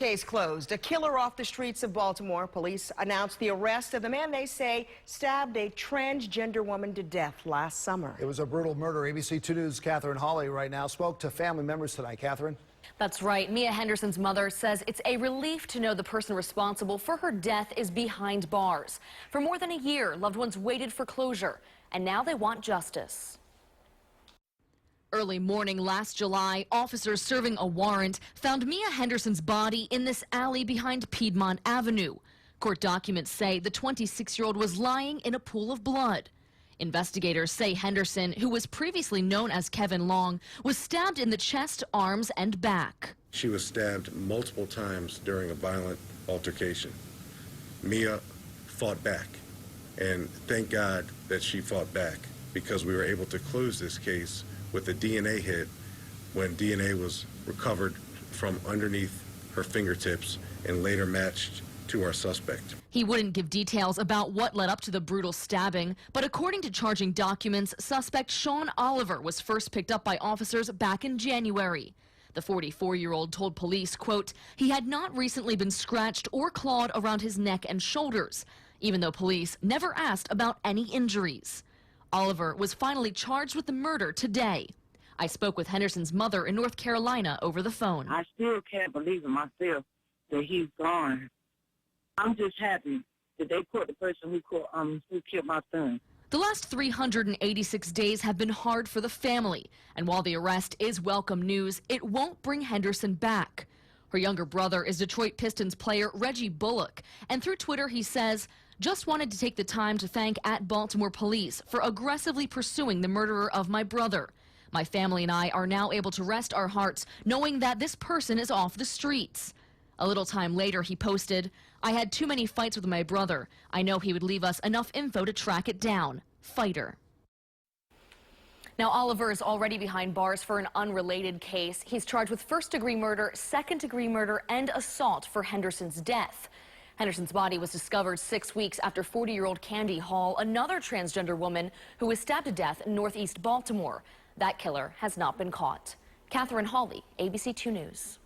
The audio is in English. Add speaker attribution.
Speaker 1: Case closed. A killer off the streets of Baltimore. Police announced the arrest of the man they say stabbed a transgender woman to death last summer.
Speaker 2: It was a brutal murder. ABC 2 News' Catherine Hawley right now spoke to family members tonight. Catherine?
Speaker 3: That's right. Mia Henderson's mother says it's a relief to know the person responsible for her death is behind bars. For more than a year, loved ones waited for closure, and now they want justice. Early morning last July, officers serving a warrant found Mia Henderson's body in this alley behind Piedmont Avenue. Court documents say the 26-year-old was lying in a pool of blood. Investigators say Henderson, who was previously known as Kevin Long, was stabbed in the chest, arms, and back.
Speaker 4: She was stabbed multiple times during a violent altercation. Mia fought back, and thank God that she fought back, because we were able to close this case with a DNA hit when DNA was recovered from underneath her fingertips and later matched to our suspect.
Speaker 3: He wouldn't give details about what led up to the brutal stabbing, but according to charging documents, suspect Sean Oliver was first picked up by officers back in January. The 44-year-old told police, quote, he had not recently been scratched or clawed around his neck and shoulders, even though police never asked about any injuries. Oliver was finally charged with the murder today. I spoke with Henderson's mother in North Carolina over the phone.
Speaker 5: I still can't believe in myself that he's gone. I'm just happy that they caught the person who killed my son.
Speaker 3: The last 386 days have been hard for the family, and while the arrest is welcome news, it won't bring Henderson back. Her younger brother is Detroit Pistons player Reggie Bullock, and through Twitter he says, just wanted to take the time to thank @Baltimore Police for aggressively pursuing the murderer of my brother. My family and I are now able to rest our hearts knowing that this person is off the streets. A little time later, he posted, I had too many fights with my brother. I know he would leave us enough info to track it down. Fighter. Now, Oliver is already behind bars for an unrelated case. He's charged with first-degree murder, second-degree murder, and assault for Henderson's death. Henderson's body was discovered 6 weeks after 40-year-old Candy Hall, another transgender woman who was stabbed to death in northeast Baltimore. That killer has not been caught. Catherine Hawley, ABC 2 News.